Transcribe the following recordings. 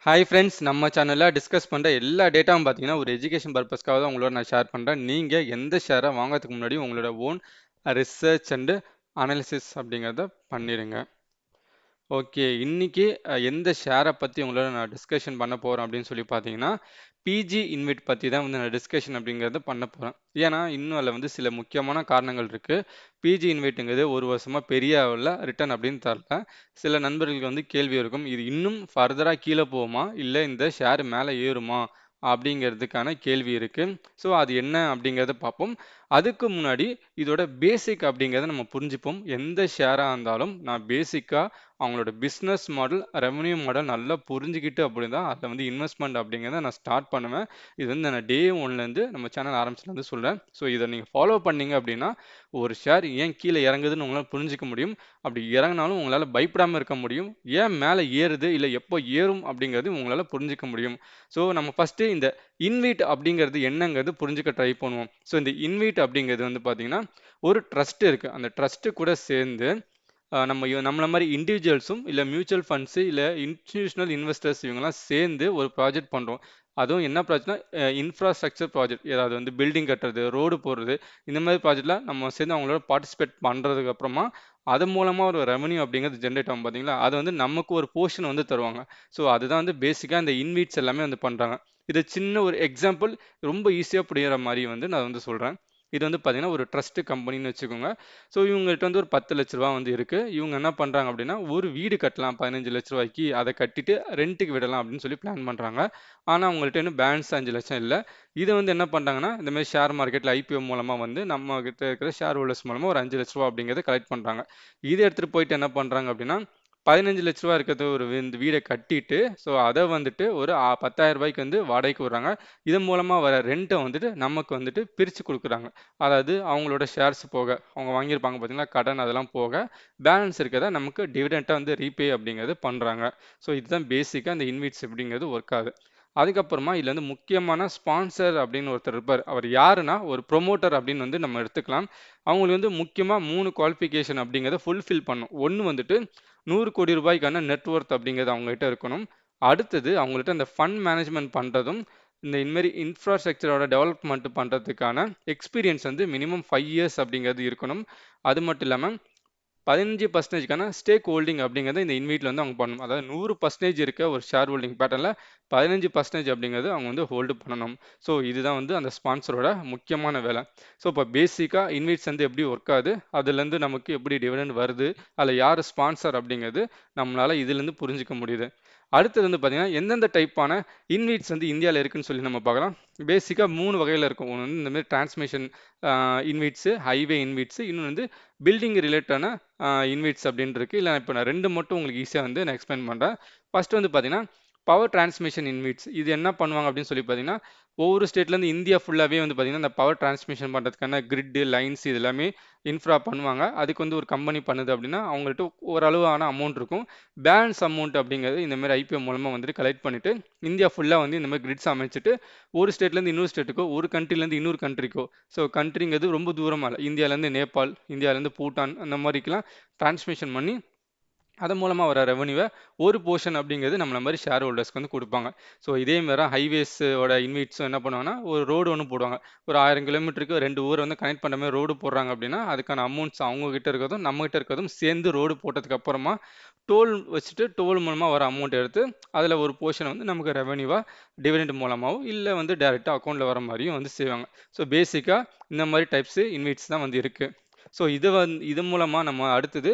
Hi friends, நம்ம சேனலில் discuss பண்ணுற எல்லா டேட்டாவும் பார்த்தீங்கன்னா ஒரு எஜுகேஷன் பர்பஸ்க்காக தான் உங்களோட நான் ஷேர் பண்ணுறேன். நீங்கள் எந்த ஷேரை வாங்குறதுக்கு முன்னாடி உங்களோட ஓன் ரிசர்ச் அண்டு அனாலிசிஸ் அப்படிங்கிறத பண்ணிடுங்க. ஓகே, இன்னைக்கு எந்த ஷேரை பற்றி உங்களோட நான் டிஸ்கஷன் பண்ண போகிறேன் அப்படின்னு சொல்லி பார்த்தீங்கன்னா பிஜி இன்வைட் பற்றி தான் வந்து நான் டிஸ்கஷன் அப்படிங்கிறத பண்ண போகிறேன். ஏன்னா இன்னும் அதில் வந்து சில முக்கியமான காரணங்கள் இருக்குது. பிஜி இன்வைட்டுங்கிறது ஒரு வருஷமாக பெரிய அளவில் ரிட்டர்ன் அப்படின்னு தரல. சில நண்பர்களுக்கு வந்து கேள்வி இருக்கும், இது இன்னும் ஃபர்தராக கீழே போகுமா இல்லை இந்த ஷேர் மேலே ஏறுமா அப்படிங்கிறதுக்கான கேள்வி இருக்குது. ஸோ அது என்ன அப்படிங்கிறத பார்ப்போம். அதுக்கு முன்னாடி இதோட பேசிக் அப்படிங்கிறத நம்ம புரிஞ்சுப்போம். எந்த ஷேராக இருந்தாலும் நான் பேசிக்காக அவங்களோட பிஸ்னஸ் மாடல், ரெவன்யூ மாடல் நல்லா புரிஞ்சுக்கிட்டு அப்படி தான் அதில் வந்து இன்வெஸ்ட்மெண்ட் அப்படிங்கிறத நான் ஸ்டார்ட் பண்ணுவேன். இது வந்து நான் டே ஒன்லேருந்து நம்ம சேனல் ஆரம்பிச்சுலேருந்து சொல்கிறேன். ஸோ இதை நீங்கள் ஃபாலோ பண்ணீங்க அப்படின்னா ஒரு ஷேர் ஏன் கீழே இறங்குதுன்னு உங்களால் புரிஞ்சிக்க முடியும். அப்படி இறங்கினாலும் உங்களால் பயப்படாமல் இருக்க முடியும். ஏன் மேலே ஏறுது இல்லை எப்போ ஏறும் அப்படிங்கிறது உங்களால் புரிஞ்சிக்க முடியும். ஸோ நம்ம ஃபஸ்ட்டு இந்த இன்வைட் அப்படிங்கிறது என்னங்கிறது புரிஞ்சுக்க ட்ரை பண்ணுவோம். ஸோ இந்த இன்வைட் அப்படிங்கிறது வந்து பார்த்தீங்கன்னா ஒரு ட்ரஸ்ட் இருக்குது. அந்த ட்ரஸ்ட்டு கூட சேர்ந்து நம்மள மாதிரி இண்டிவிஜுவல்ஸும் இல்லை மியூச்சுவல் ஃபண்ட்ஸு இல்லை இன்ஸ்டிடியூஷனல் இன்வெஸ்டர்ஸ் இவங்கெல்லாம் சேர்ந்து ஒரு ப்ராஜெக்ட் பண்ணுறோம். அதுவும் என்ன ப்ராஜெக்ட்னா இன்ஃப்ராஸ்ட்ரக்சர் ப்ராஜெக்ட், ஏதாவது வந்து பில்டிங் கட்டுறது, ரோடு போடுறது, இந்த மாதிரி ப்ராஜெக்டில் நம்ம சேர்ந்து அவங்களோட பார்ட்டிசிபேட் பண்ணுறதுக்கு அப்புறமா அது மூலமாக ஒரு ரெவன்யூ அப்படிங்கிறது ஜென்ரேட் ஆகும் பார்த்தீங்களா, அது வந்து நமக்கு ஒரு போர்ஷன் வந்து தருவாங்க. ஸோ அதுதான் வந்து பேசிக்காக இந்த இன்வீட்ஸ் எல்லாமே வந்து பண்ணுறாங்க. இது சின்ன ஒரு எக்ஸாம்பிள், ரொம்ப ஈஸியாக புரிகிற மாதிரி வந்து நான் வந்து சொல்கிறேன். இது வந்து பார்த்தீங்கன்னா ஒரு ட்ரஸ்ட் கம்பெனின்னு வச்சுக்கோங்க. ஸோ இவங்ககிட்ட வந்து ஒரு 10 லட்ச ரூபா வந்து இருக்குது. இவங்க என்ன பண்ணுறாங்க அப்படின்னா ஒரு வீடு கட்டலாம் 15 லட்ச ரூபாய்க்கு, அதை கட்டிட்டு ரெண்ட்டுக்கு விடலாம் அப்படின்னு சொல்லி பிளான் பண்ணுறாங்க. ஆனால் அவங்கள்ட்ட இன்னும் பேலன்ஸ் 5 லட்சம் இல்லை. இதை வந்து என்ன பண்ணுறாங்கன்னா இந்த மாதிரி ஷேர் மார்க்கெட்டில் ஐபிஓ மூலமாக வந்து நம்ம கிட்ட இருக்கிற ஷேர் ஹோல்டர்ஸ் மூலமாக ஒரு 5 லட்ச ரூபா அப்படிங்கிறத கலெக்ட் பண்ணுறாங்க. இதை எடுத்துகிட்டு போயிட்டு என்ன பண்ணுறாங்க அப்படின்னா 15 லட்ச ரூபா இருக்கிறது ஒரு இந்த வீடை கட்டிட்டு, ஸோ அதை வந்துட்டு ஒரு 10,000 ரூபாய்க்கு வந்து வாடகைக்கு விடுறாங்க. இதன் மூலமாக வர ரெண்ட்டை வந்துட்டு நமக்கு வந்துட்டு பிரித்து கொடுக்குறாங்க. அதாவது அவங்களோட ஷேர்ஸ் போக அவங்க வாங்கியிருப்பாங்க பார்த்தீங்களா கடன், அதெல்லாம் போக பேலன்ஸ் இருக்கிறத நமக்கு டிவிடெண்ட்டாக வந்து ரீபே அப்படிங்கிறது பண்ணுறாங்க. ஸோ இதுதான் பேசிக்காக இந்த இன்வெட்ஸ் அப்படிங்கிறது ஒர்க் ஆகுது. அதுக்கப்புறமா இதில் வந்து முக்கியமான ஸ்பான்சர் அப்படின்னு ஒருத்தர் இருப்பார். அவர் யாருன்னா ஒரு ப்ரொமோட்டர் அப்படின்னு வந்து நம்ம எடுத்துக்கலாம். அவங்களுக்கு வந்து முக்கியமாக 3 குவாலிஃபிகேஷன் அப்படிங்கிறத ஃபுல்ஃபில் பண்ணும். ஒன்று வந்துட்டு 100 கோடி ரூபாய்க்கான நெட்ஒர்த் அப்படிங்கிறது அவங்ககிட்ட இருக்கணும். அடுத்தது அவங்கள்ட்ட இந்த ஃபண்ட் மேனேஜ்மெண்ட் பண்ணுறதும் இந்தமாரி இன்ஃப்ராஸ்ட்ரக்சரோட டெவலப்மெண்ட் பண்ணுறதுக்கான எக்ஸ்பீரியன்ஸ் வந்து மினிமம் 5 இயர்ஸ் அப்படிங்கிறது இருக்கணும். அது மட்டும் இல்லாமல் 15%க்கான ஸ்டேக் ஹோல்டிங் அப்படிங்கிறத இந்த இன்வைட்டில் வந்து அவங்க பண்ணணும். அதாவது 100% இருக்க ஒரு ஷேர் ஹோல்டிங் பேட்டர்னில் 15% அப்படிங்கிறது அவங்க வந்து ஹோல்டு பண்ணணும். ஸோ இதுதான் வந்து அந்த ஸ்பான்சரோட முக்கியமான வேலை. ஸோ இப்போ பேசிக்காக இன்வைட்ஸ் வந்து எப்படி ஒர்க் ஆகுது, அதுலேருந்து நமக்கு எப்படி டிவிடெண்ட் வருது, அதில் யார் ஸ்பான்சர் அப்படிங்கிறது நம்மளால் இதுலேருந்து புரிஞ்சிக்க முடியுது. அடுத்தது வந்து பார்த்தீங்கன்னா எந்தெந்த டைப்பான இன்வைட்ஸ் வந்து இந்தியாவில் இருக்குன்னு சொல்லி நம்ம பார்க்கலாம். பேசிக்காக 3 வகையில் இருக்கும். ஒன்று வந்து இந்தமாதிரி டிரான்ஸ்மிஷன் இன்வைட்ஸு, ஹைவே இன்வைட்ஸு, இன்னொன்று வந்து பில்டிங் ரிலேட்டான இன்வைட்ஸ் அப்படின்னு இருக்குது. இல்லை இப்போ நான் 2 மட்டும் உங்களுக்கு ஈஸியாக வந்து நான் எக்ஸ்பிளைன் பண்ணுறேன். ஃபர்ஸ்ட் வந்து பார்த்தீங்கன்னா பவர் டிரான்ஸ்மிஷன் இன்வைட்ஸ். இது என்ன பண்ணுவாங்க அப்படின்னு சொல்லி பார்த்தீங்கன்னா ஒவ்வொரு ஸ்டேட்லேருந்து இந்தியா ஃபுல்லாகவே வந்து பார்த்தீங்கன்னா இந்த பவர் டிரான்ஸ்மிஷன் பண்ணுறதுக்கான கிரிட்டு, லைன்ஸ் இது எல்லாமே இன்ஃப்ரா பண்ணுவாங்க. அதுக்கு வந்து ஒரு கம்பெனி பண்ணுது அப்படின்னா அவங்கள்ட்ட ஓரளவான அமௌண்ட் இருக்கும். பேலன்ஸ் அமௌண்ட் அப்படிங்கிறது இந்த மாதிரி ஐபிஓ மூலமாக வந்துட்டு கலெக்ட் பண்ணிவிட்டு இந்தியா ஃபுல்லாக வந்து இந்த மாதிரி கிரிட்ஸ் அமைச்சிட்டு ஒரு ஸ்டேட்லேருந்து இன்னொரு ஸ்டேட்டுக்கோ, ஒரு கண்ட்ரிலேருந்து இன்னொரு கண்ட்ரிக்கோ, ஸோ கண்ட்ரிங்கிறது ரொம்ப தூரமாக இல்லை, இந்தியாவிலேருந்து நேபாள், இந்தியாவிலேருந்து பூட்டான், அந்த மாதிரிக்கெலாம் டிரான்ஸ்மிஷன் பண்ணி அதன் மூலமாக வர ரெவன்யூவை ஒரு போர்ஷன் அப்படிங்கிறது நம்மள மாதிரி ஷேர் ஹோல்டர்ஸ்க்கு வந்து கொடுப்பாங்க. ஸோ இதே மாதிரி ஹைவேஸோட இன்வைட்ஸும் என்ன பண்ணுவாங்கன்னா ஒரு ரோடு ஒன்று போடுவாங்க. ஒரு 1000 கிலோமீட்டருக்கு 2 ஊரை வந்து கனெக்ட் பண்ண மாதிரி ரோடு போடுறாங்க அப்படின்னா அதுக்கான அமௌண்ட்ஸ் அவங்க கிட்ட இருக்கிறதும் நம்ம கிட்ட இருக்கிறதும் சேர்ந்து ரோடு போட்டதுக்கு அப்புறமா டோல் வச்சுட்டு டோல் மூலமாக வர அமௌண்ட் எடுத்து அதில் ஒரு போர்ஷனை வந்து நமக்கு ரெவன்யூவாக டிவிடெண்ட் மூலமாகவும் இல்லை வந்து டேரெக்டாக அக்கௌண்ட்டில் வர மாதிரியும் வந்து செய்வாங்க. ஸோ பேசிக்காக இந்த மாதிரி டைப்ஸு இன்வைட்ஸ் தான் வந்து இருக்குது. ஸோ இது மூலமாக நம்ம அடுத்தது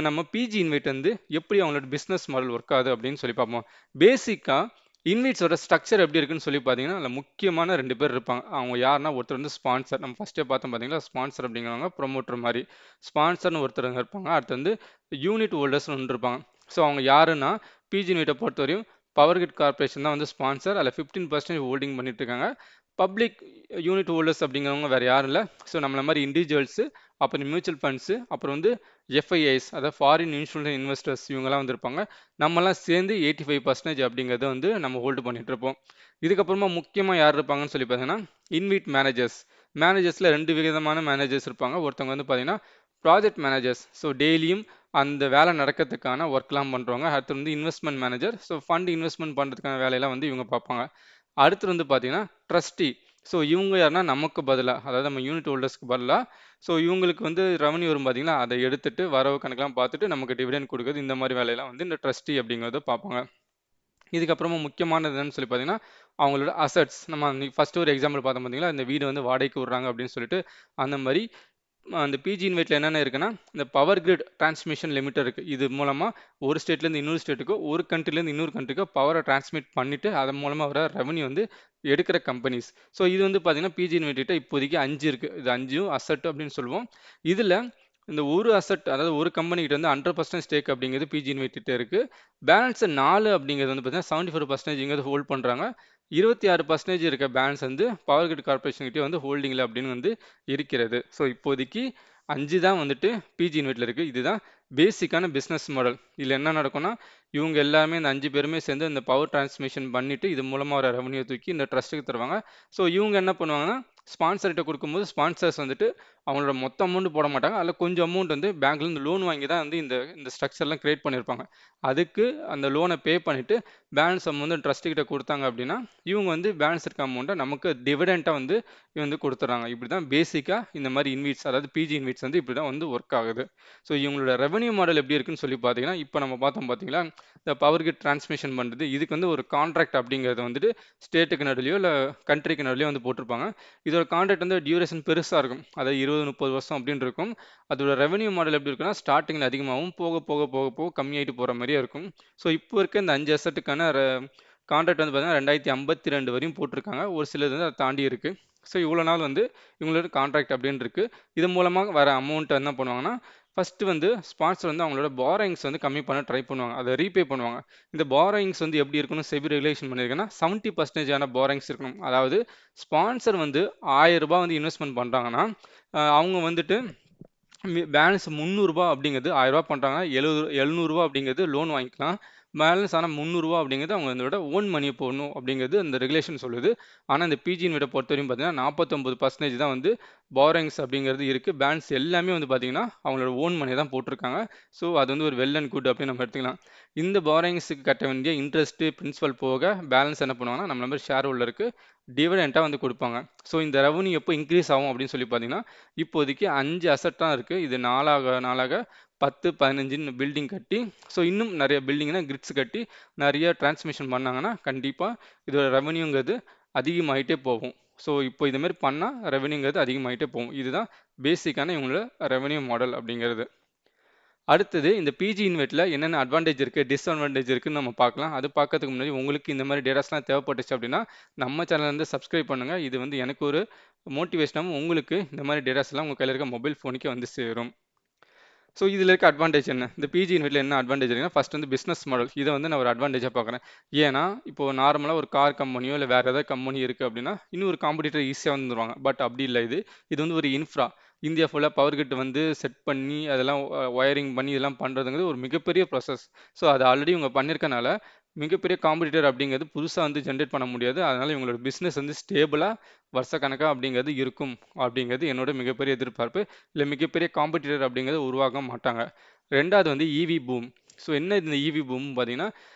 நம்ம பிஜி இன்வைட் வந்து எப்படி அவங்களோட பிஸ்னஸ் மாடல் ஒர்க் ஆகுது அப்படின்னு சொல்லி பார்ப்போம். பேசிக்காக இன்வைட்ஸோட ஸ்ட்ரக்சர் எப்படி இருக்குன்னு சொல்லி பார்த்தீங்கன்னா அதில் முக்கியமான 2 பேர் இருப்பாங்க. அவங்க யாருன்னா ஒருத்தர் வந்து ஸ்பான்சர், நம்ம ஃபஸ்ட்டே பார்த்தோம் பார்த்தீங்களா, ஸ்பான்சர் அப்படிங்கிறவங்க ப்ரொமோட்டர் மாதிரி. ஸ்பான்சர்னு ஒருத்தர் இருப்பாங்க. அடுத்து வந்து யூனிட் ஹோல்டர்ஸ்னு ஒன்று இருப்பாங்க. ஸோ அவங்க யாருன்னா பிஜி இன்வைட்டை பொறுத்தவரையும் பவர் கிரிட் கார்பரேஷன் தான் வந்து ஸ்பான்சர். அதில் 15% ஹோல்டிங் பண்ணிட்டு இருக்காங்க. பப்ளிக் யூனிட் ஹோல்டர்ஸ் அப்படிங்கிறவங்க வேறு யாரும் இல்லை. ஸோ நம்மள மாதிரி இண்டிவிஜுவல்ஸு, அப்புறம் மியூச்சுவல் ஃபண்ட்ஸு, அப்புறம் வந்து எஃப்ஐஐஸ், அதாவது ஃபாரின் இன்ஸ்டிடியூஷனல் இன்வெஸ்டர்ஸ், இவங்கெல்லாம் வந்திருப்பாங்க. நம்மலாம் சேர்ந்து 85% அப்படிங்கிறத வந்து நம்ம ஹோல்டு பண்ணிட்டு இருப்போம். இதுக்கப்புறமா முக்கியமாக யார் இருப்பாங்கன்னு சொல்லி பார்த்தீங்கன்னா இன்வைட் மேனேஜர்ஸ். மேனேஜர்ஸில் 2 விதமான மேனேஜர்ஸ் இருப்பாங்க. ஒருத்தவங்க வந்து பார்த்தீங்கன்னா ப்ராஜெக்ட் மேனேஜர்ஸ். ஸோ டெய்லியும் அந்த வேலை நடக்கிறதுக்கான ஒர்க்லாம் பண்ணுறவங்க. அடுத்து வந்து investment manager. So fund investment பண்ணுறதுக்கான வேலையெல்லாம் வந்து இவங்க பார்ப்பாங்க. அடுத்து வந்து பார்த்தீங்கன்னா ட்ரஸ்டி. ஸோ இவங்க யாருன்னா நமக்கு பதிலாக, அதாவது நம்ம யூனிட் ஹோல்டர்ஸ்க்கு பதிலாக, ஸோ இவங்களுக்கு வந்து ரெவன்யூ வரும் பார்த்தீங்களா, அதை எடுத்துட்டு வரவு கணக்கெல்லாம் பார்த்துட்டு நமக்கு டிவிடெண்ட் கொடுக்குறது, இந்த மாதிரி வேலையெல்லாம் வந்து இந்த ட்ரஸ்டி அப்படிங்கிறத பார்ப்பாங்க. இதுக்கப்புறமா முக்கியமானது என்னன்னு சொல்லி பார்த்தீங்கன்னா, அவங்களோட அசட்ஸ். நம்ம ஃபர்ஸ்ட் ஒரு எக்ஸாம்பிள் பார்த்தோம் பார்த்தீங்களா, இந்த வீடு வந்து வாடகைக்கு விடுறாங்க அப்படின்னு சொல்லிட்டு, அந்த மாதிரி அந்த பிஜி இன்வைட்ல என்னென்ன இருக்குன்னா, இந்த பவர் கிரிட் டிரான்ஸ்மிஷன் லிமிட்டட் இருக்கு. இது மூலமா ஒரு ஸ்டேட்லேருந்து இன்னொரு ஸ்டேட்டுக்கோ, ஒரு கண்ட்ரிலேருந்து இன்னொரு கண்ட்ரிக்கோ பவரை டிரான்ஸ்மிட் பண்ணிட்டு அதன் மூலமா வர ரெவன்யூ வந்து எடுக்கிற கம்பெனிஸ். ஸோ இது வந்து பார்த்தீங்கன்னா பிஜி இன்வைட்ட இப்போதைக்கு 5 இருக்கு. இது 5ம் அசட் அப்படின்னு சொல்லுவோம். இதுல இந்த ஒரு அசட், அதாவது ஒரு கம்பெனி கிட்ட வந்து 100% ஸ்டேக் அப்படிங்கிறது பிஜி இன்வைட் கிட்ட இருக்கு. பேலன்ஸ் 4 அப்படிங்கிறது வந்து பார்த்தீங்கன்னா 74% ஹோல்ட் பண்றாங்க. 26% இருக்க பேலன்ஸ் வந்து பவர் கிரிட் கார்பரேஷன் கிட்டே வந்து ஹோல்டிங்ல அப்படின்னு வந்து இருக்கிறது. ஸோ இப்போதைக்கு 5 தான் வந்துட்டு பிஜி இன்வைட்ல இருக்கு. இதுதான் பேசிக்கான பிஸ்னஸ் மாடல். இதில் என்ன நடக்கும்னா, இவங்க எல்லாருமே இந்த 5 பேருமே சேர்ந்து இந்த பவர் டிரான்ஸ்மிஷன் பண்ணிட்டு இது மூலமா வர ரெவன்யூ தூக்கி இந்த ட்ரஸ்ட்டுக்கு தருவாங்க. ஸோ இவங்க என்ன பண்ணுவாங்கன்னா, ஸ்பான்சர்கிட்ட கொடுக்கும்போது ஸ்பான்சர்ஸ் வந்துட்டு அவங்களோட மொத்த அமௌண்ட் போட மாட்டாங்க. அதில் கொஞ்சம் அமௌண்ட் வந்து பேங்க்லேருந்து லோன் வாங்கி தான் வந்து இந்த இந்த ஸ்ட்ரக்சர்லாம் கிரியேட் பண்ணியிருப்பாங்க. அதுக்கு அந்த லோனை பே பண்ணிட்டு பேலன்ஸ் அமௌண்ட் ட்ரஸ்ட் கிட்ட கொடுத்தாங்க அப்படின்னா, இவங்க வந்து பேலன்ஸ் இருக்க அமௌண்ட்டை நமக்கு டிவிடெண்ட்டாக வந்து வந்து கொடுத்துட்றாங்க. இப்படி தான் பேசிக்காக இந்த மாதிரி இன்வெட்ஸ், அதாவது பிஜி இன்வெட்ஸ் வந்து இப்படி தான் வந்து ஒர்க் ஆகுது. ஸோ இவங்களோட ரெவன்யூ மாடல் எப்படி இருக்குன்னு சொல்லி பார்த்தீங்கன்னா, இப்போ நம்ம பார்த்தோம் பார்த்தீங்களா, இந்த பவர் கிரிட் டிரான்ஸ்மிஷன் பண்ணுறது, இதுக்கு வந்து ஒரு கான்ட்ராக்ட் அப்படிங்கிறது வந்துட்டு ஸ்டேட்டுக்கு நடுலையோ இல்லை கண்ட்ரிக்கு நடுலையோ வந்து போட்டிருப்பாங்க. இதோட கான்ட்ராக்ட் வந்து டியூரேஷன் பெருசாக இருக்கும். அதாவது 20-30 வருஷம் அப்படின்னு இருக்கும். அதோட ரெவன்யூ மாடல் எப்படி இருக்குன்னா, ஸ்டார்டிங்கில் அதிகமாகவும் போக போக போக போக கம்மியாயிட்டு போகிற மாதிரியே இருக்கும். ஸோ இப்போ இருக்க இந்த 5 அசட்டுக்கான கான்ட்ராக்ட் வந்து பார்த்தீங்கன்னா 2052 வரையும் போட்டிருக்காங்க. ஒரு சிலது வந்து அதை தாண்டி இருக்குது. ஸோ இவ்வளோ நாள் வந்து இவங்களோட கான்ட்ராக்ட் அப்படின்னு இருக்குது. இது மூலமாக வர அமௌண்ட்டை என்ன பண்ணுவாங்கன்னா, ஃபஸ்ட்டு வந்து ஸ்பான்சர் வந்து அவங்களோட பாரோயிங்ஸ் வந்து கம்மி பண்ண ட்ரை பண்ணுவாங்க. அதை ரீபே பண்ணுவாங்க. இந்த பாரோயிங்ஸ் வந்து எப்படி இருக்கணும், செபி ரெகுலேஷன் பண்ணியிருக்குன்னா 70% பாரோயிங்ஸ் இருக்கணும். அதாவது ஸ்பான்சர் வந்து ரூ. 1000 வந்து இன்வெஸ்ட்மெண்ட் பண்ணுறாங்கன்னா, அவங்க வந்துட்டு பேலன்ஸ் ரூ. 300 அப்படிங்கிறது ரூ. 1000 பண்ணுறாங்க, 700 அப்படிங்கிறது லோன் வாங்கிக்கலாம். பேலன்ஸ் ஆனால் ரூ. 300 அப்படிங்கிறது அவங்க இதோட ஓன் மணியை போடணும் அப்படிங்கிறது அந்த ரெகுலேஷன் சொல்லுது. ஆனால் இந்த பிஜியின் விட பொறுத்தவரையும் பார்த்தீங்கன்னா 49% தான் வந்து பாரோயிங்ஸ் அப்படிங்கிறது இருக்குது. பேலன்ஸ் எல்லாமே வந்து பார்த்தீங்கன்னா அவங்களோட ஓன் மணியை தான் போட்டிருக்காங்க. ஸோ அது வந்து ஒரு வெல் அண்ட் குட் அப்படின்னு நம்ம எடுத்துக்கலாம். இந்த பாரோயிங்ஸுக்கு கட்ட வேண்டிய இன்ட்ரெஸ்ட்டு பிரின்சிபல் போக பேலன்ஸ் என்ன பண்ணுவாங்கன்னா, நம்ம நம்பர் ஷேர் ஹோல்டருக்கு டிவிடெண்ட்டாக வந்து கொடுப்பாங்க. ஸோ இந்த ரெவன்யூ எப்போ இன்க்ரீஸ் ஆகும் அப்படின்னு சொல்லி பார்த்தீங்கன்னா, இப்போதைக்கு 5 அசட் தான் இருக்குது. இது நாளாக நாளாக 10, 15 பில்டிங் கட்டி, ஸோ இன்னும் நிறைய பில்டிங்னா கிரிட்ஸ் கட்டி நிறைய டிரான்ஸ்மிஷன் பண்ணாங்கன்னா கண்டிப்பாக இதோட ரெவன்யூங்கிறது அதிகமாகிட்டே போகும். ஸோ இப்போ இதுமாரி பண்ணால் ரெவன்யூங்கிறது அதிகமாகிட்டே போகும். இதுதான் பேசிக்கான இவங்களோட ரெவன்யூ மாடல் அப்படிங்கிறது. அடுத்தது இந்த பிஜி இன்வெட்டில் என்னென்ன அட்வான்டேஜ் இருக்குது, டிஸ்அட்வான்டேஜ் இருக்குன்னு நம்ம பார்க்கலாம். அது பார்க்கறதுக்கு முன்னாடி உங்களுக்கு இந்த மாதிரி டேட்டாஸ்லாம் தேவைப்பட்டுச்சு அப்படின்னா நம்ம சேனல் வந்து சப்ஸ்கிரைப் பண்ணுங்கள். இது வந்து எனக்கு ஒரு மோட்டிவேஷனாகவும் உங்களுக்கு இந்த மாதிரி டேட்டாஸ்லாம் உங்கள் கையில் இருக்க மொபைல் ஃபோனுக்கே வந்து சேரும். ஸோ இதில் இருக்க அட்வான்டேஜ் என்ன, இந்த பிஜி இன்வெட்டில் என்ன அட்வான்டேஜ் இருக்குன்னா, ஃபஸ்ட் வந்து பிஸ்னஸ் மாடல். இதை வந்து நான் ஒரு அட்வான்டேஜாக பார்க்குறேன். ஏன்னா இப்போது நார்மலாக ஒரு கார் கம்பெனியோ இல்லை வேறு ஏதாவது கம்பெனி இருக்குது அப்படின்னா இன்னும் ஒரு காம்படிட்டர் ஈஸியாக வந்துடுவாங்க. பட் அப்படி இல்லை. இது வந்து ஒரு இன்ஃப்ரா. இந்தியா ஃபுல்லாக பவர் கிரிட் வந்து செட் பண்ணி அதெல்லாம் ஒயரிங் பண்ணி இதெல்லாம் பண்ணுறதுங்கிறது ஒரு மிகப்பெரிய ப்ராசஸ். ஸோ அது ஆல்ரெடி இவங்க பண்ணியிருக்கனால மிகப்பெரிய காம்படிட்டர் அப்படிங்கிறது புதுசாக வந்து ஜென்ரேட் பண்ண முடியாது. அதனால் இவங்களோட பிஸ்னஸ் வந்து ஸ்டேபிளாக வருஷக்கணக்காக அப்படிங்கிறது இருக்கும் அப்படிங்கிறது என்னோட மிகப்பெரிய எதிர்பார்ப்பு. இல்லை மிகப்பெரிய காம்படிட்டர் அப்படிங்கிறது உருவாக மாட்டாங்க. ரெண்டாவது வந்து இவி பூம். ஸோ என்ன இந்த இவி பூம் பார்த்தீங்கன்னா,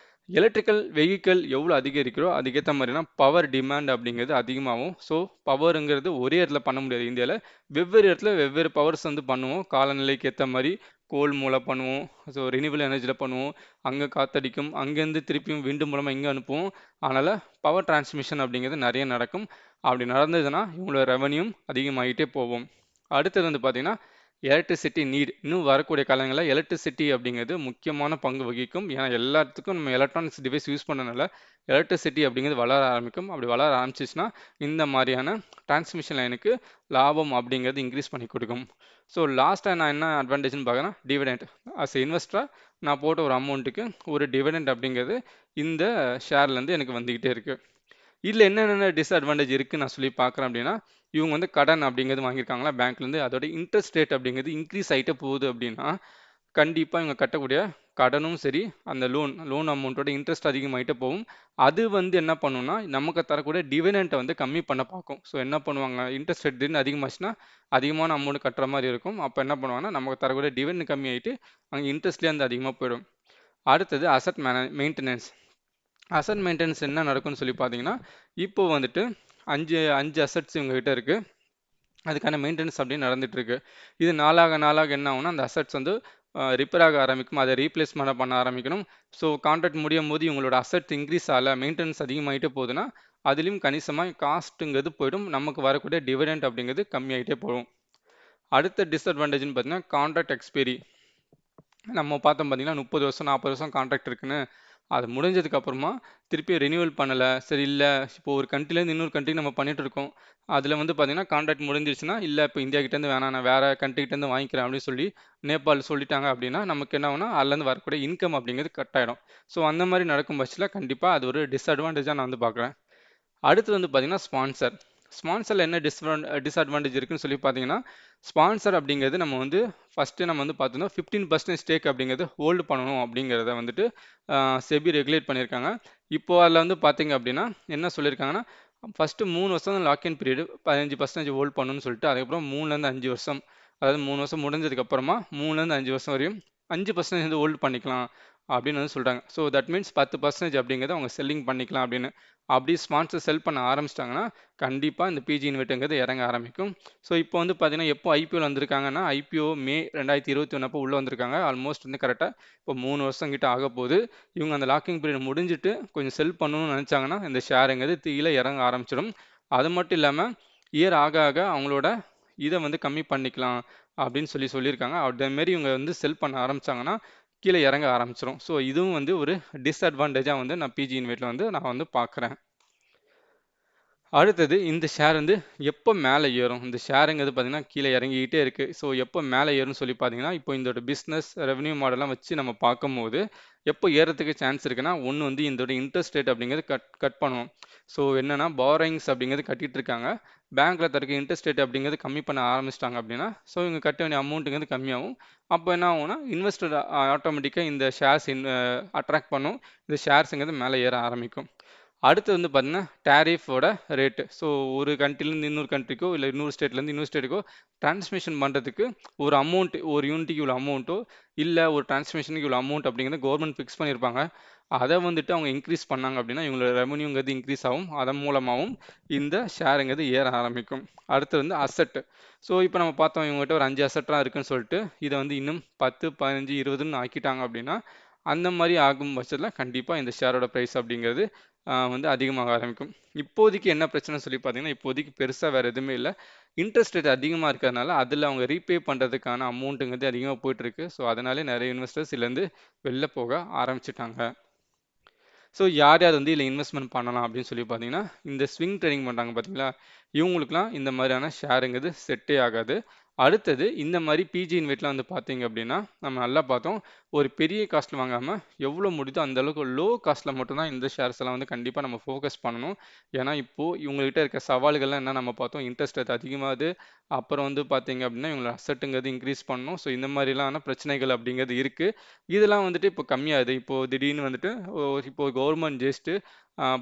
எலக்ட்ரிக்கல் வெஹிக்கிள் எவ்வளோ அதிகரிக்கிறோ அதுக்கேற்ற மாதிரினா பவர் டிமாண்ட் அப்படிங்கிறது அதிகமாகும். ஸோ பவருங்கிறது ஒரே இடத்துல பண்ண முடியாது. இந்தியாவில் வெவ்வேறு இடத்துல வெவ்வேறு பவர்ஸ் வந்து பண்ணுவோம். காலநிலைக்கு ஏற்ற மாதிரி கோல் மூலம் பண்ணுவோம். ஸோ ரினியூவல் எனர்ஜியில் பண்ணுவோம். அங்கே காற்றடிக்கும், அங்கேருந்து திருப்பியும் விண்டு மூலமாக இங்கே அனுப்புவோம். அதனால் பவர் டிரான்ஸ்மிஷன் அப்படிங்கிறது நிறைய நடக்கும். அப்படி நடந்ததுன்னா இவங்களோட ரெவன்யூம் அதிகமாகிட்டே போகும். அடுத்தது வந்து பார்த்திங்கன்னா எலக்ட்ரிசிட்டி நீட். இன்னும் வரக்கூடிய காலங்களில் எலக்ட்ரிசிட்டி அப்படிங்கிறது முக்கியமான பங்கு வகிக்கும். ஏன்னா எல்லாத்துக்கும் நம்ம எலக்ட்ரானிக்ஸ் டிவைஸ் யூஸ் பண்ணனால எலக்ட்ரிசிட்டி அப்படிங்கிறது வளர ஆரம்பிக்கும். அப்படி வளர ஆரம்பிச்சிச்சுன்னா இந்த மாதிரியான டிரான்ஸ்மிஷன் லைனுக்கு லாபம் அப்படிங்கிறது இன்க்ரீஸ் பண்ணி கொடுக்கும். ஸோ லாஸ்ட்டாக நான் என்ன அட்வான்டேஜ்னு பார்க்குறேன், டிவிடெண்ட். அஸ் இன்வெஸ்டராக நான் போட்ட ஒரு அமௌண்ட்டுக்கு ஒரு டிவிடெண்ட் அப்படிங்கிறது இந்த ஷேர்லேருந்து எனக்கு வந்துக்கிட்டே இருக்குது. இதில் என்னென்ன டிஸ்அட்வான்டேஜ் இருக்குன்னு நான் சொல்லி பார்க்குறேன் அப்படின்னா, இவங்க வந்து கடன் அப்படிங்கிறது வாங்கியிருக்காங்களா பேங்க்லேருந்து, அதோட இன்ட்ரெஸ்ட் ரேட் அப்படிங்கிறது இன்க்ரீஸ் ஆகிட்டே போகுது அப்படின்னா கண்டிப்பாக இவங்க கட்டக்கூடிய கடனும் சரி அந்த லோன் அமௌண்ட்டோட இன்ட்ரெஸ்ட் அதிகமாகிட்டே போகும். அது வந்து என்ன பண்ணுன்னா நமக்கு தரக்கூடிய டிவிடெண்ட்டை வந்து கம்மி பண்ண பார்க்கும். ஸோ என்ன பண்ணுவாங்க, இன்ட்ரெஸ்ட் ரேட் திடீர்னு அதிகமாச்சுன்னா அதிகமான அமௌண்ட் கட்டுற மாதிரி இருக்கும். அப்போ என்ன பண்ணுவாங்கன்னா நமக்கு தரக்கூடிய டிவிடெண்ட் கம்மியாயிட்டு அங்கே இன்ட்ரெஸ்ட்லேயே வந்து அதிகமாக போயிடும். அடுத்தது அசட் மெயின்டெனன்ஸ். அசட் மெயின்டெனன்ஸ் என்ன நடக்கும்னு சொல்லி பார்த்தீங்கன்னா, இப்போ வந்துட்டு 5 அசட்ஸ் இவங்ககிட்ட இருக்குது. அதுக்கான மெயின்டெனன்ஸ் அப்படின்னு நடந்துட்டு இருக்கு. இது நாளாக நாளாக என்ன ஆகும்னா அந்த அசட்ஸ் வந்து ரிப்பேர் ஆக ஆரம்பிக்கும். அதை ரீப்ளேஸ்மெண்ட் பண்ண ஆரம்பிக்கணும். ஸோ கான்ட்ராக்ட் முடியும் போது இவங்களோட அசட் இன்க்ரீஸ் ஆகல, மெயின்டெனன்ஸ் அதிகமாகிட்டே போகுதுன்னா அதுலேயும் கணிசமாக காஸ்ட்டுங்கிறது போயிடும். நமக்கு வரக்கூடிய டிவிடெண்ட் அப்படிங்கிறது கம்மியாகிட்டே போகும். அடுத்த டிஸ்அட்வான்டேஜ்னு பார்த்தீங்கன்னா கான்ட்ராக்ட் எக்ஸ்பைரி. நம்ம பார்த்தோம் பார்த்தீங்கன்னா 30 வருஷம் 40 வருஷம் கான்ட்ராக்ட் இருக்குன்னு அது முடிஞ்சதுக்கு அப்புறமா திருப்பி ரினியூவல் பண்ணலை, சரி இல்லை இப்போ ஒரு கண்ட்ரிலேருந்து இன்னொரு கண்ட்ரி நம்ம பண்ணிட்டு இருக்கோம், அதில் வந்து பார்த்தீங்கன்னா கான்ட்ராக்ட் முடிஞ்சிருச்சுன்னா இல்லை இப்போ இந்தியா கிட்டேருந்து வேணாம் நான் வேறு கண்ட்ரிகிட்டேருந்து வாங்கிக்கிறேன் அப்படின்னு சொல்லி நேபாள் சொல்லிட்டாங்க அப்படின்னா நமக்கு என்ன ஆகும்னா அதுலேருந்து வரக்கூடிய இன்கம் அப்படிங்கிறது கட் ஆகிடும். ஸோ அந்த மாதிரி நடக்கும் பட்சத்தில் கண்டிப்பாக அது ஒரு டிஸ்அட்வான்டேஜாக நான் வந்து பார்க்குறேன். அடுத்து வந்து பார்த்தீங்கன்னா ஸ்பான்சரில் என்ன டிஸ்அட்வான்டேஜ் இருக்குன்னு சொல்லி பார்த்தீங்கன்னா, ஸ்பான்சர் அப்படிங்கிறது நம்ம வந்து ஃபஸ்ட்டு நம்ம வந்து பார்த்தோம்னா 15% ஸ்டேக் அப்படிங்கிறது ஹோல்டு பண்ணணும் அப்படிங்கிறத வந்துட்டு செபி ரெகுலேட் பண்ணியிருக்காங்க. இப்போது அதில் வந்து பார்த்தீங்க அப்படின்னா என்ன சொல்லியிருக்காங்கன்னா, ஃபஸ்ட்டு 3 வருஷம் தான் லாக்இன் பீரியடு 15% ஹோல்ட் பண்ணணும்னு சொல்லிட்டு அதுக்கப்புறம் 3லேருந்து 5 வருஷம், அதாவது 3 வருஷம் முடிஞ்சதுக்கப்புறமா 3லேருந்து 5 வருஷம் வரையும் 5% வந்து ஹோல்டு பண்ணிக்கலாம் அப்படின்னு வந்து சொல்கிறாங்க. ஸோ தட் மீன்ஸ் 10% அப்படிங்கிறத அவங்க செல்லிங் பண்ணிக்கலாம் அப்படின்னு. அப்படி ஸ்பான்சர் செல் பண்ண ஆரம்பிச்சிட்டாங்கன்னா கண்டிப்பாக இந்த பிஜி இன்வெர்ட்டுங்கிறது இறங்க ஆரம்பிக்கும். ஸோ இப்போ வந்து பார்த்தீங்கன்னா எப்போ ஐபிஓவில் வந்திருக்காங்கன்னா ஐபிஓ மே 2021 அப்போ உள்ளே வந்திருக்காங்க. ஆல்மோஸ்ட் வந்து கரெக்டாக இப்போ 3 வருஷம் கிட்ட ஆக போகுது. இவங்க அந்த லாக்கிங் பீரியட் முடிஞ்சிட்டு கொஞ்சம் செல் பண்ணணும்னு நினச்சாங்கன்னா இந்த ஷேருங்கிறது கீழே இறங்க ஆரம்பிச்சிடும். அது மட்டும் இல்லாமல் இயர் ஆக ஆக அவங்களோட இதை வந்து கம்மி பண்ணிக்கலாம் அப்படின்னு சொல்லியிருக்காங்க. அதேமாரி இவங்க வந்து செல் பண்ண ஆரம்பிச்சாங்கன்னா கீழே இறங்க ஆரம்பிச்சிடும். ஸோ இதுவும் வந்து ஒரு டிஸ்அட்வான்டேஜாக வந்து நான் பிஜி இன்வெர்ட்டில் வந்து நான் வந்து பார்க்குறேன். அடுத்தது இந்த ஷேர் வந்து எப்போ மேலே ஏறும், இந்த ஷேருங்கிறது பார்த்தீங்கன்னா கீழே இறங்கிக்கிட்டே இருக்குது. ஸோ எப்போ மேலே ஏறும்னு சொல்லி பார்த்தீங்கன்னா இப்போ இதோட பிஸ்னஸ் ரெவன்யூ மாடலாம் வச்சு நம்ம பார்க்கும்போது எப்போ ஏறதுக்கு சான்ஸ் இருக்குன்னா, ஒன்று வந்து இதோட இன்ட்ரெஸ்ட் ரேட் அப்படிங்கிறது கட் பண்ணுவோம். ஸோ என்னென்னா பாரோயிங்ஸ் அப்படிங்கிறது கட்டிட்டு இருக்காங்க, பேங்க்கில் தரக்கு இன்ட்ரெஸ்ட் ரேட் அப்படிங்கிறது கம்மி பண்ண ஆரம்பிச்சிட்டாங்க அப்படின்னா ஸோ இவங்க கட்ட வேண்டிய அமௌண்ட்டுங்கிறது கம்மியாகும். அப்போ என்ன ஆகும்னா இன்வெஸ்டர் ஆட்டோமேட்டிக்காக இந்த ஷேர்ஸ் அட்ராக்ட் பண்ணும், இந்த ஷேர்ஸுங்கிறது மேலே ஏற ஆரம்பிக்கும். அடுத்து வந்து பார்த்தீங்கன்னா டேரிஃபோட ரேட்டு. ஸோ ஒரு கண்ட்ரிலேருந்து இன்னொரு கண்ட்ரிக்கோ இல்லை இன்னொரு ஸ்டேட்லேருந்து இன்னொரு ஸ்டேட்டுக்கோ டிரான்ஸ்மிஷன் பண்ணுறதுக்கு ஒரு அமௌண்ட், ஒரு யூனிட்டுக்கு இவ்வளோ அமௌண்ட்டோ இல்லை ஒரு டிரான்ஸ்மிஷனுக்கு இவ்வளோ அமௌண்ட் அப்படிங்கிறத கவர்மெண்ட் ஃபிக்ஸ் பண்ணியிருப்பாங்க. அதை வந்துட்டு அவங்க இன்க்ரீஸ் பண்ணாங்க அப்படின்னா இவங்களோட ரெவன்யூங்கிறது இன்க்ரீஸ் ஆகும். அதன் மூலமாகவும் இந்த ஷேருங்கிறது ஏற ஆரம்பிக்கும். அடுத்து வந்து அசட்டு. ஸோ இப்போ நம்ம பார்த்தோம் இவங்ககிட்ட ஒரு 5 அசட்டாக இருக்குன்னு சொல்லிட்டு இதை வந்து இன்னும் 10, 15, 20ன்னு ஆக்கிட்டாங்க அப்படின்னா அந்த மாதிரி ஆகும் பட்சத்தில் கண்டிப்பாக இந்த ஷேரோட ப்ரைஸ் அப்படிங்கிறது வந்து அதிகமாக ஆரம்பிக்கும். இப்போதைக்கு என்ன பிரச்சனை சொல்லி பார்த்தீங்கன்னா இப்போதைக்கு பெருசாக வேறு எதுவுமே இல்லை. இன்ட்ரெஸ்ட் ரேட் அதிகமாக இருக்கிறதுனால அதில் அவங்க ரீபே பண்ணுறதுக்கான அமௌண்ட்டுங்கிறது அதிகமாக போயிட்டுருக்கு. ஸோ அதனாலே நிறைய இன்வெஸ்டர்ஸ் இதுலேருந்து வெளில போக ஆரம்பிச்சிட்டாங்க. ஸோ யார் யார் வந்து இதில் இன்வெஸ்ட்மெண்ட் பண்ணலாம் அப்படின்னு சொல்லி பார்த்தீங்கன்னா இந்த ஸ்விங் ட்ரேடிங் பண்ணுறாங்க பார்த்தீங்களா, இவங்களுக்குலாம் இந்த மாதிரியான ஷேருங்கிறது செட்டே ஆகாது. அடுத்தது இந்த மாதிரி பிஜி இன்வெர்ட்லாம் வந்து பார்த்தீங்க அப்படின்னா நம்ம நல்லா பார்த்தோம், ஒரு பெரிய காஸ்ட்டில் வாங்காமல் எவ்வளோ முடியுதோ அந்த அளவுக்கு லோ காஸ்ட்டில் மட்டும்தான் இந்த ஷேர்ஸ் எல்லாம் வந்து கண்டிப்பாக நம்ம ஃபோக்கஸ் பண்ணணும். ஏன்னா இப்போது இவங்ககிட்ட இருக்க சவால்கள்லாம் என்ன நம்ம பார்த்தோம், இன்ட்ரெஸ்ட் ரேட் அதிகமாகுது, அப்புறம் வந்து பார்த்தீங்க அப்படின்னா இவங்களோட அசட்டுங்கிறது இன்க்ரீஸ் பண்ணணும். ஸோ இந்த மாதிரிலான பிரச்சனைகள் அப்படிங்கிறது இருக்குது. இதெல்லாம் வந்துட்டு இப்போ கம்மியாகுது. இப்போது திடீர்னு வந்துட்டு இப்போ கவர்மெண்ட் ஜஸ்ட்டு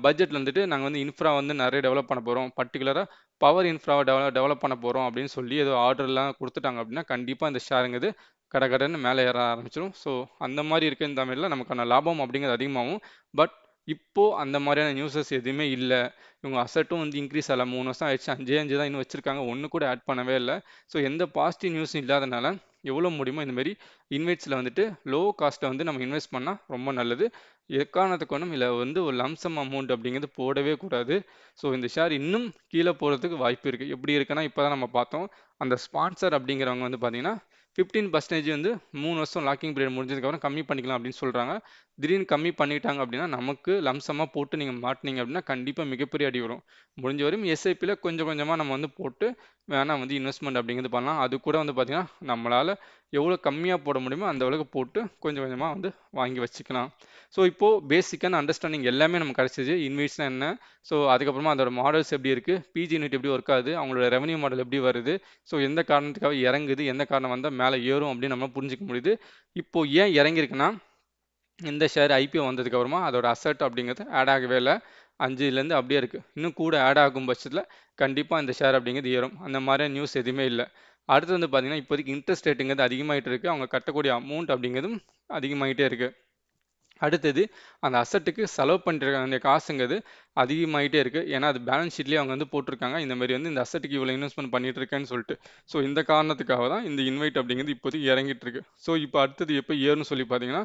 பட்ஜெட்டில் வந்துட்டு நாங்கள் வந்து இன்ஃப்ரா வந்து நிறைய டெவலப் பண்ண போகிறோம், பர்டிகுலராக பவர் இன்ஃப்ராவை டெவலப் பண்ண போகிறோம் அப்படின்னு சொல்லி ஏதோ ஆர்டர்லாம் கொடுத்துட்டாங்க அப்படின்னா கண்டிப்பாக இந்த ஷேருங்கிறது கடகடன்னு மேலே ஏற ஆரம்பிச்சிடும். ஸோ அந்த மாதிரி இருக்க இந்த தமிழில் நமக்கான லாபம் அப்படிங்கிறது அதிகமாகும். பட் இப்போது அந்த மாதிரியான நியூஸஸ் எதுவுமே இல்லை. இவங்க அசட்டும் வந்து இன்க்ரீஸ் ஆகலை, 3 வருஷம் ஆயிடுச்சு, 5 தான் இன்னும் வச்சுருக்காங்க, ஒன்று கூட ஆட் பண்ணவே இல்லை. ஸோ எந்த பாசிட்டிவ் நியூஸும் இல்லாதனால எவ்வளோ முடியுமோ இந்தமாரி இன்வெஸ்ட்ஸில் வந்துட்டு லோ காஸ்ட்டை வந்து நம்ம இன்வெஸ்ட் பண்ணால் ரொம்ப நல்லது. எக்காரணத்துக்கு ஒன்றும் இதில் வந்து ஒரு லம்சம் அமௌண்ட் அப்படிங்கிறது போடவே கூடாது. ஸோ இந்த ஷேர் இன்னும் கீழே போகிறதுக்கு வாய்ப்பு இருக்குது. எப்படி இருக்குன்னா இப்போ தான் நம்ம பார்த்தோம், அந்த ஸ்பான்சர் அப்படிங்கிறவங்க வந்து பார்த்தீங்கன்னா 15% வந்து 3 வருஷம் லாக்கிங் பீரியட் முடிஞ்சதுக்கப்புறம் கம்மி பண்ணிக்கலாம் அப்படின்னு சொல்கிறாங்க. திடீர்னு கம்மி பண்ணிட்டாங்க அப்படின்னா நமக்கு லம்சமாக போட்டு நீங்கள் மாட்டினீங்க அப்படின்னா கண்டிப்பாக மிகப்பெரிய அடி வரும். முடிஞ்ச வரையும் எஸ்ஐபியில் கொஞ்சம் கொஞ்சமாக நம்ம வந்து போட்டு வேணால் வந்து இன்வெஸ்ட்மெண்ட் அப்படிங்கிறது பண்ணலாம். அது கூட வந்து பார்த்திங்கன்னா நம்மளால் எவ்வளோ கம்மியாக போட முடியுமோ அந்த அளவுக்கு போட்டு கொஞ்சம் கொஞ்சமாக வந்து வாங்கி வச்சுக்கலாம். ஸோ இப்போது பேசிக்கான அண்டர்ஸ்டாண்டிங் எல்லாமே நமக்கு கிடச்சிது, இன்வெஸ்ட்னா என்ன, ஸோ அதுக்கப்புறமா அதோட மாடல்ஸ் எப்படி இருக்குது, பிஜி யூனிட் எப்படி ஒர்க் ஆகுது, அவங்களோட ரெவன்யூ மாடல் எப்படி வருது, ஸோ எந்த காரணத்துக்காக இறங்குது, எந்த காரணம் வந்தால் மேலே ஏறும் அப்படின்னு நம்ம புரிஞ்சிக்க முடியுது. இப்போது ஏன் இறங்கியிருக்குன்னா இந்த ஷேர் ஐபிஓ வந்ததுக்கு அப்புறமா அதோட அசட் அப்படிங்கிறது ஆட் ஆகவே இல்லை. 5லேருந்து அப்படியே இருக்குது. இன்னும் கூட ஆட் ஆகும் பட்சத்தில் கண்டிப்பாக இந்த ஷேர் அப்படிங்கிறது ஏறும். அந்த மாதிரி நியூஸ் எதுவுமே இல்லை. அடுத்து வந்து பார்த்தீங்கன்னா இப்போதைக்கு இன்ட்ரெஸ்ட் ரேட்டுங்கிறது அதிகமாகிட்டு இருக்குது. அவங்க கட்டக்கூடிய அமௌண்ட் அப்படிங்கிறதும் அதிகமாகிட்டே இருக்குது. அடுத்தது அந்த அசட்டுக்கு செலவு பண்ணுற அந்த காசுங்கிறது அதிகமாகிட்டே இருக்குது. ஏன்னா அது பேலன்ஸ் ஷீட்லேயே அவங்க வந்து போட்டிருக்காங்க, இந்த மாதிரி வந்து இந்த அசட்டுக்கு இவ்வளோ இன்வெஸ்ட்மெண்ட் பண்ணிட்டு இருக்கேன்னு சொல்லிட்டு. ஸோ இந்த காரணத்துக்காக தான் இந்த இன்வைட் அப்படிங்கிறது இப்போதைக்கு இறங்கிட்டு இருக்கு. ஸோ இப்போ அடுத்தது எப்போ ஏறும்னு சொல்லி பார்த்தீங்கன்னா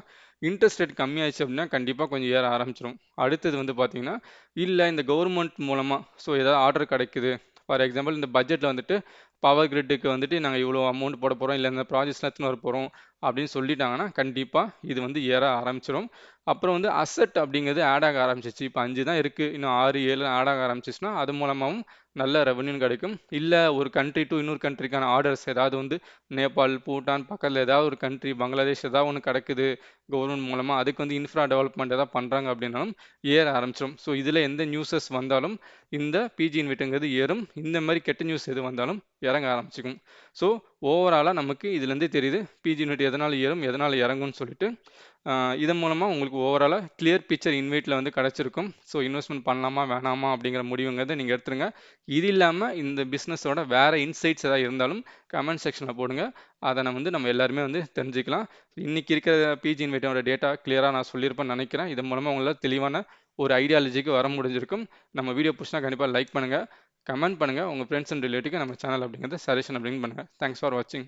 இன்ட்ரெஸ்ட் ரேட் கம்மியாயிடுச்சு அப்படின்னா கண்டிப்பாக கொஞ்சம் ஏற ஆரம்பிச்சிடும். அடுத்தது வந்து பார்த்தீங்கன்னா இல்லை இந்த கவர்மெண்ட் மூலமாக ஸோ ஏதாவது ஆர்டர் கிடைக்குது, ஃபார் எக்ஸாம்பிள் இந்த பட்ஜெட்டில் வந்துட்டு பவர் கிரிட்டுக்கு வந்துட்டு நாங்கள் இவ்வளோ அமௌண்ட் போட போகிறோம், இல்லை இந்த ப்ராஜெக்ட்ஸ்லாம் எடுத்துன்னு வர போகிறோம் அப்படின்னு சொல்லிட்டாங்கன்னா கண்டிப்பாக இது வந்து ஏற ஆரம்பிச்சிடும். அப்புறம் வந்து அசட் அப்படிங்கிறது ஆட் ஆக ஆரம்பிச்சிச்சு. இப்போ 5 தான் இருக்குது, இன்னும் 6 7 ஆட் ஆக ஆரம்பிச்சிச்சுன்னா அது மூலமாகவும் நல்ல ரெவன்யூ கிடைக்கும். இல்லை ஒரு கண்ட்ரி டு இன்னொரு கண்ட்ரிக்கான ஆர்டர்ஸ் ஏதாவது வந்து நேபாள், பூட்டான் பக்கத்தில் ஏதாவது ஒரு கண்ட்ரி, பங்களாதேஷ் ஏதாவது ஒன்று கிடைக்குது கவர்மெண்ட் மூலமாக, அதுக்கு வந்து இன்ஃப்ரா டெவலப்மெண்ட் ஏதாவது பண்ணுறாங்க அப்படின்னாலும் ஏற ஆரம்பிச்சிடும். ஸோ இதில் எந்த நியூஸஸ் வந்தாலும் இந்த பிஜி இன்வெட்டுங்கிறது ஏறும். இந்த மாதிரி கெட்ட நியூஸ் எது வந்தாலும் இறங்க ஆரம்பிச்சிக்கும். ஸோ ஓவராலாக நமக்கு இதுலேருந்தே தெரியுது பிஜி இன்வெட் எதனால் ஏறும் எதனால் இறங்கும்னு சொல்லிட்டு. இதன் மூலமாக உங்களுக்கு ஓவராலாக கிளியர் பிக்சர் இன்வைட்டில் வந்து கிடச்சிருக்கும். ஸோ இன்வெஸ்ட்மெண்ட் பண்ணலாமா வேணாமா அப்படிங்கிற முடிவுங்கிறத நீங்கள் எடுத்துருங்க. இது இல்லாமல் இந்த பிஸ்னஸோட வேறு இன்சைட்ஸ் ஏதாவது இருந்தாலும் கமெண்ட் செக்ஷனில் போடுங்க. அதை நம்ம எல்லாருமே வந்து தெரிஞ்சுக்கலாம். இன்றைக்கி இருக்கிற பிஜி இன்வைட்டோட டேட்டா கிளியராக நான் சொல்லியிருப்பேன்னு நினைக்கிறேன். இதன் மூலமாக உங்களால் தெளிவான ஒரு ஐடியாலஜிக்கு வர முடிஞ்சிருக்கும். நம்ம வீடியோ பிடிச்சினா கண்டிப்பாக லைக் பண்ணுங்கள், கமெண்ட் பண்ணுங்கள், உங்கள் ஃப்ரெண்ட்ஸ் அண்ட் ரிலேட்டிவ்க்கு நம்ம சேனல் அப்படிங்கிறத சஜஷன் அப்படின்னு பண்ணுங்கள். தேங்க்ஸ் ஃபார் வாட்சிங்.